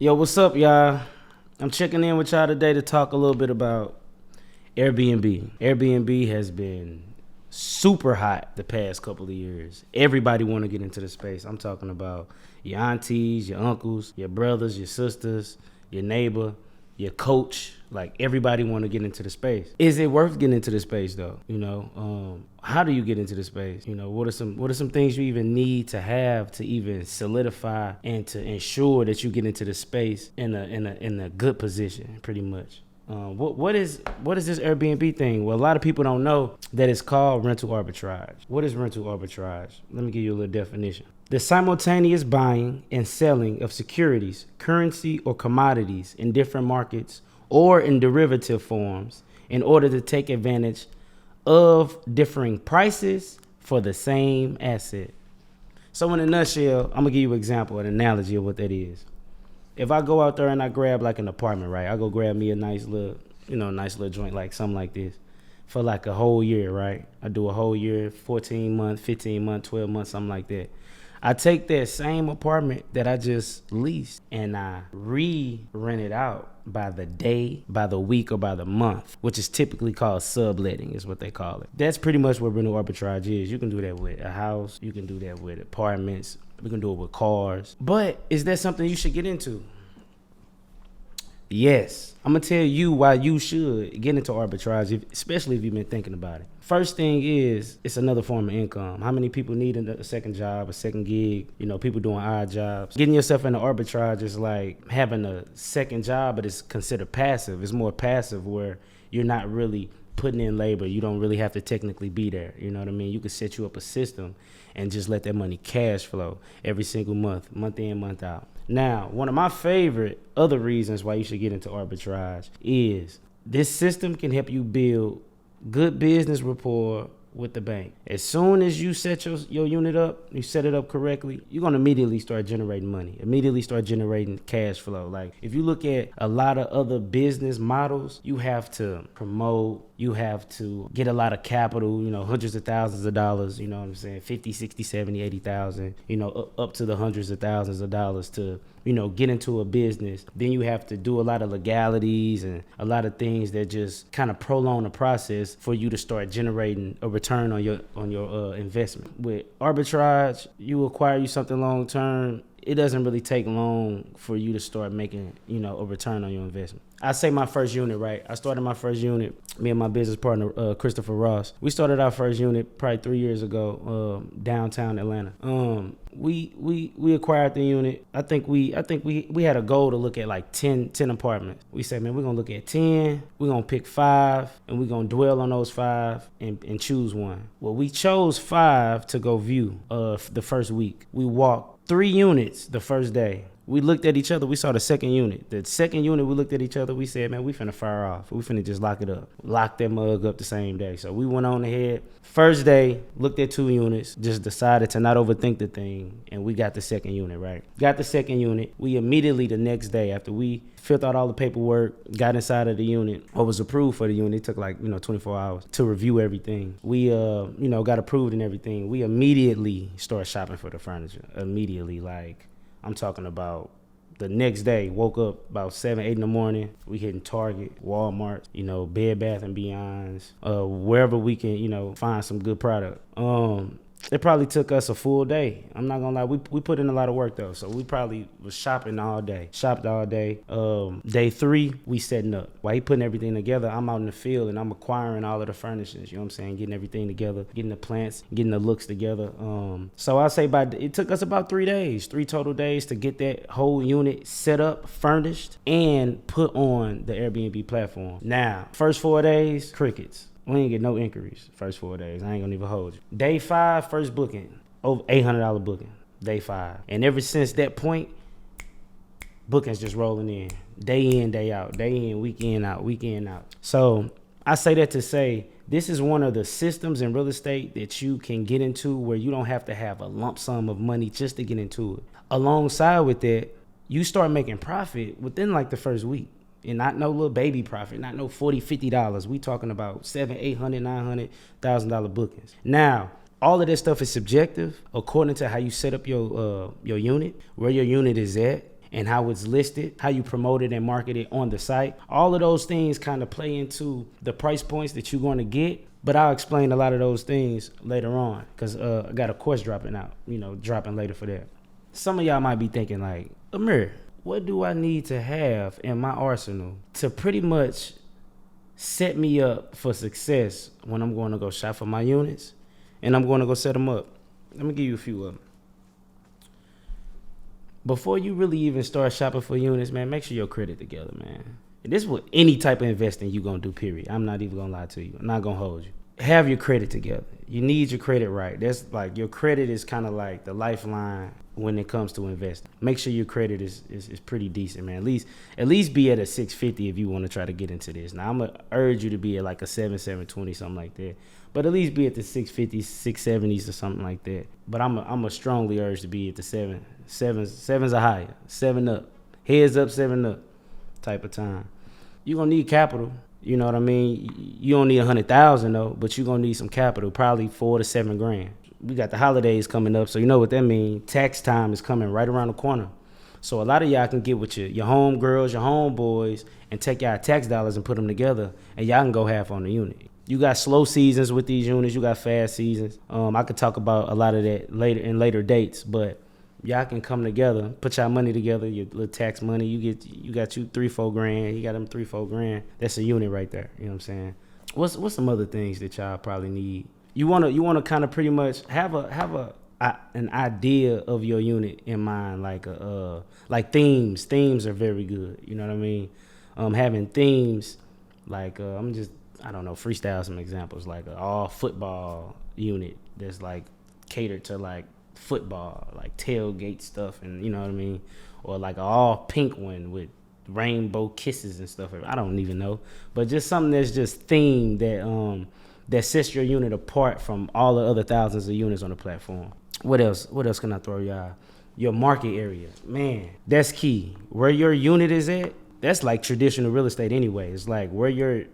Yo, what's up, y'all? I'm checking in with y'all today to talk a little bit about Airbnb. Airbnb has been super hot the past couple of years. Everybody want to get into the space. I'm talking about your aunties, your uncles, your brothers, your sisters, your neighbor, your coach. Like, everybody want to get into the space. Is it worth getting into the space though? How do you get into the space? What are some things you even need to have to even solidify and to ensure that you get into the space in a good position, pretty much. What is this Airbnb thing? Well, a lot of people don't know that it's called rental arbitrage. What is rental arbitrage? Let me give you a little definition. The simultaneous buying and selling of securities, currency, or commodities in different markets or in derivative forms in order to take advantage of differing prices for the same asset. So in a nutshell, I'm gonna give you an example, an analogy of what that is. If I go out there and I grab like an apartment, right? I go grab me a nice little joint, like something like this, for like a whole year, right? I do a whole year, 14 months, 15 months, 12 months, something like that. I take that same apartment that I just leased and I re-rent it out by the day, by the week, or by the month, which is typically called subletting, is what they call it. That's pretty much what rental arbitrage is. You can do that with a house. You can do that with apartments. We can do it with cars. But is that something you should get into? Yes. I'm going to tell you why you should get into arbitrage, especially if you've been thinking about it. First thing is, it's another form of income. How many people need a second job, a second gig? People doing odd jobs. Getting yourself into arbitrage is like having a second job, but it's considered passive. It's more passive where you're not really putting in labor. You don't really have to technically be there. You know what I mean? You could set you up a system and just let that money cash flow every single month, month in, month out. Now, one of my favorite other reasons why you should get into arbitrage is this system can help you build good business rapport with the bank. As soon as you set your unit up, you set it up correctly, you're going to immediately start generating money, immediately start generating cash flow. Like, if you look at a lot of other business models, you have to promote, you have to get a lot of capital, hundreds of thousands of dollars, you know what I'm saying, 50, 60, 70, 80,000, up to the hundreds of thousands of dollars to, get into a business. Then you have to do a lot of legalities and a lot of things that just kind of prolong the process for you to start generating a return on your investment. With arbitrage, you acquire you something long term. It doesn't really take long for you to start making, a return on your investment. I say my first unit, right? I started my first unit, me and my business partner, Christopher Ross. We started our first unit probably 3 years ago, downtown Atlanta. We acquired the unit. I think we had a goal to look at like 10 apartments. We said, man, we're gonna look at 10, we're gonna pick 5, and we're gonna dwell on those 5 and choose one. Well, we chose 5 to go view the first week. We walked 3 units the first day. We looked at each other. We saw the second unit. The second unit, we looked at each other. We said, man, we finna fire off. We finna just lock it up. Lock that mug up the same day. So we went on ahead. First day, looked at 2 units, just decided to not overthink the thing, and we got the second unit, right? Got the second unit. We immediately the next day, after we filled out all the paperwork, got inside of the unit, or was approved for the unit. It took like, 24 hours to review everything. We, got approved and everything. We immediately started shopping for the furniture. Immediately, like, I'm talking about the next day, woke up about 7, 8 in the morning. We hitting Target, Walmart, Bed Bath & Beyonds, wherever we can, find some good product. It probably took us a full day. I'm not gonna lie, we put in a lot of work though. So we probably was shopped all day. Day 3, we setting up. While he putting everything together, I'm out in the field and I'm acquiring all of the furnishings, you know what I'm saying? Getting everything together, getting the plants, getting the looks together. So I'll say it took us about 3 days, 3 total days to get that whole unit set up, furnished, and put on the Airbnb platform. Now, first 4 days, crickets. We ain't get no inquiries first 4 days. I ain't gonna even hold you. Day 5, first booking, over $800 booking. Day 5, and ever since that point, bookings just rolling in, day in, day out, day in, week in, out, week in, out. So I say that to say this is one of the systems in real estate that you can get into where you don't have to have a lump sum of money just to get into it. Alongside with that, you start making profit within like the first week. And not no little baby profit, not no $40, $50. We talking about $700, $800, $900,000 bookings. Now, all of that stuff is subjective according to how you set up your unit, where your unit is at, and how it's listed, how you promote it and market it on the site. All of those things kind of play into the price points that you're going to get. But I'll explain a lot of those things later on because I got a course dropping later for that. Some of y'all might be thinking like, Amir, what do I need to have in my arsenal to pretty much set me up for success when I'm going to go shop for my units and I'm going to go set them up? Let me give you a few of them. Before you really even start shopping for units, man, make sure your credit together, man. And this is what any type of investing you going to do, period. I'm not even going to lie to you. I'm not going to hold you. Have your credit together. You need your credit right. That's like your credit is kind of like the lifeline when it comes to investing. Make sure your credit is pretty decent, man. At least be at a 650 if you want to try to get into this. Now, I'm going to urge you to be at like a 720, something like that. But at least be at the 650s, 670s or something like that. But I'm a strongly urge to be at the sevens are higher, 7 up, heads up, 7 up type of time. You're going to need capital. You know what I mean? You don't need 100,000 though, but you're going to need some capital, probably $4 to $7 grand. We got the holidays coming up, so you know what that means. Tax time is coming right around the corner. So a lot of y'all can get with your home girls, your homeboys, and take y'all tax dollars and put them together, and y'all can go half on the unit. You got slow seasons with these units. You got fast seasons. I could talk about a lot of that later dates, but y'all can come together, put y'all money together, your little tax money. You got 3-4 grand. You got them 3-4 grand. That's a unit right there. You know what I'm saying? What's some other things that y'all probably need? You wanna kind of pretty much have an idea of your unit in mind, like themes. Themes are very good. You know what I mean? Having themes like I don't know, freestyle some examples, like an all football unit that's like catered to like football, like tailgate stuff, and you know what I mean, or like an all pink one with rainbow kisses and stuff. I don't even know, but just something that's just themed that sets your unit apart from all the other thousands of units on the platform. What else can I throw y'all? Your market area, man, that's key. Where your unit is at, that's like traditional real estate anyway. It's like where your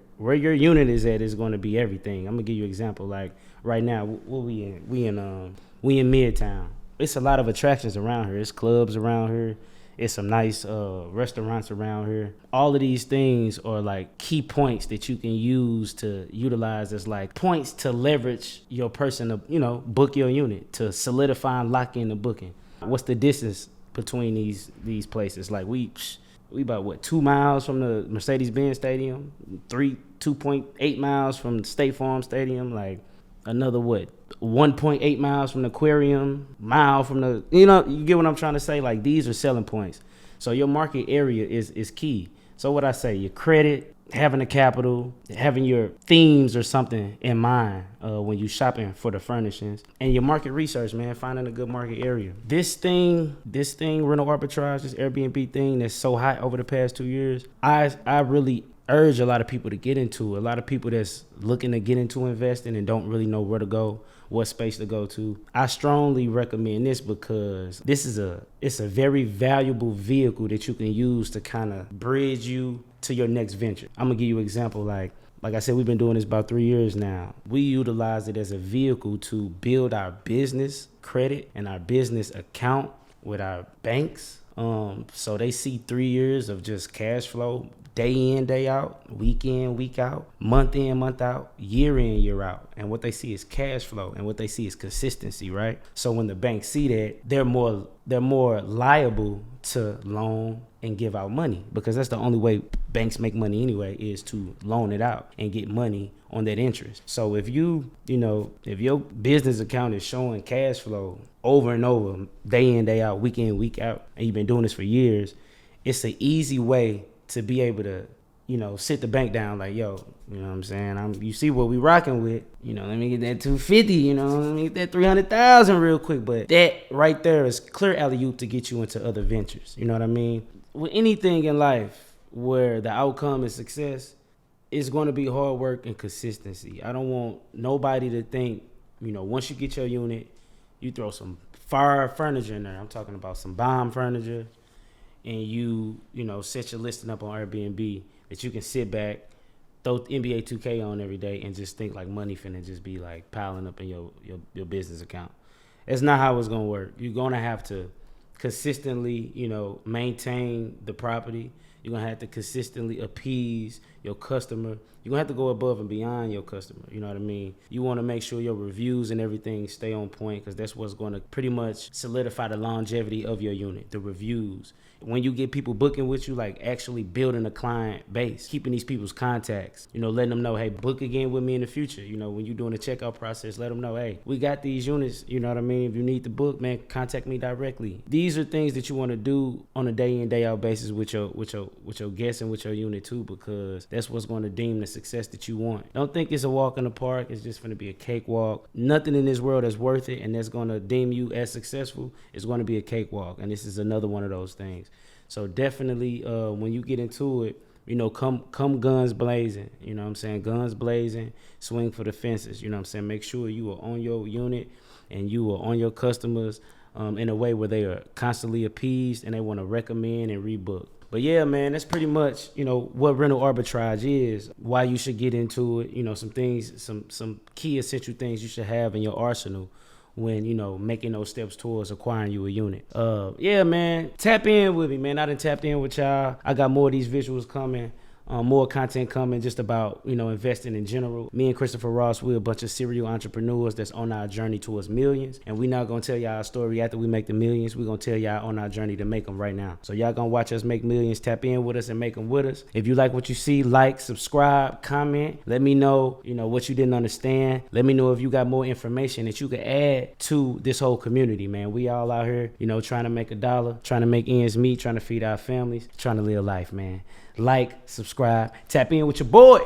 unit is at is going to be everything. I'm gonna give you an example. Like right now, what we in? We in Midtown. It's a lot of attractions around here. It's clubs around here. It's some nice restaurants around here. All of these things are like key points that you can use to utilize as like points to leverage your person to, you know, book your unit, to solidify and lock in the booking. What's the distance between these places? Like we about 2 miles from the Mercedes-Benz Stadium, 2.8 miles from the State Farm Stadium, like another 1.8 miles from the aquarium, mile from the, you know, you get what I'm trying to say? Like these are selling points. So your market area is key. So what I say, your credit, having the capital, having your themes or something in mind when you shopping for the furnishings, and your market research, man, finding a good market area. This thing, rental arbitrage, this Airbnb thing that's so hot over the past 2 years, I really urge a lot of people to get into it. A lot of people that's looking to get into investing and don't really know where to go, what space to go to. I strongly recommend this because it's a very valuable vehicle that you can use to kind of bridge you to your next venture. I'm gonna give you an example. Like I said, we've been doing this about 3 years now. We utilize it as a vehicle to build our business credit and our business account with our banks. So they see 3 years of just cash flow, day in, day out, week in, week out, month in, month out, year in, year out. And what they see is cash flow, and what they see is consistency, right? So when the banks see that, they're more liable to loan and give out money, because that's the only way banks make money anyway, is to loan it out and get money on that interest. So if if your business account is showing cash flow over and over, day in, day out, week in, week out, and you've been doing this for years, it's an easy way to be able to, sit the bank down like, yo, you know what I'm saying? You see what we rocking with, let me get that 250, let me get that 300,000 real quick. But that right there is clear alley-oop to get you into other ventures. You know what I mean? With anything in life where the outcome is success, it's going to be hard work and consistency. I don't want nobody to think, once you get your unit, you throw some fire furniture in there. I'm talking about some bomb furniture. And you set your listing up on Airbnb that you can sit back, throw NBA 2K on every day, and just think like money finna just be like piling up in your business account. It's not how it's gonna work. You're gonna have to consistently, maintain the property. You're going to have to consistently appease your customer. You're going to have to go above and beyond your customer. You know what I mean? You want to make sure your reviews and everything stay on point, because that's what's going to pretty much solidify the longevity of your unit, the reviews. When you get people booking with you, like actually building a client base, keeping these people's contacts, letting them know, hey, book again with me in the future. When you're doing the checkout process, let them know, hey, we got these units, you know what I mean? If you need to book, man, contact me directly. These are things that you want to do on a day in, day out basis with your guests and with your unit too, because that's what's going to deem the success that you want. Don't think it's a walk in the park. It's just going to be a cakewalk. Nothing in this world that's worth it and that's going to deem you as successful is going to be a cakewalk. And this is another one of those things. So definitely, when you get into it, come guns blazing. You know what I'm saying? Guns blazing, swing for the fences. You know what I'm saying? Make sure you are on your unit and you are on your customers in a way where they are constantly appeased and they want to recommend and rebook. But yeah, man, that's pretty much, what rental arbitrage is, why you should get into it, some things, some key essential things you should have in your arsenal when, making those steps towards acquiring you a unit. Yeah, man, tap in with me, man. I done tapped in with y'all. I got more of these visuals coming. More content coming just about, investing in general. Me and Christopher Ross, we're a bunch of serial entrepreneurs that's on our journey towards millions. And we're not going to tell y'all a story after we make the millions. We're going to tell y'all on our journey to make them right now. So y'all going to watch us make millions, tap in with us and make them with us. If you like what you see, like, subscribe, comment. Let me know, what you didn't understand. Let me know if you got more information that you could add to this whole community, man. We all out here, trying to make a dollar, trying to make ends meet, trying to feed our families, trying to live life, man. Like, subscribe, tap in with your boy.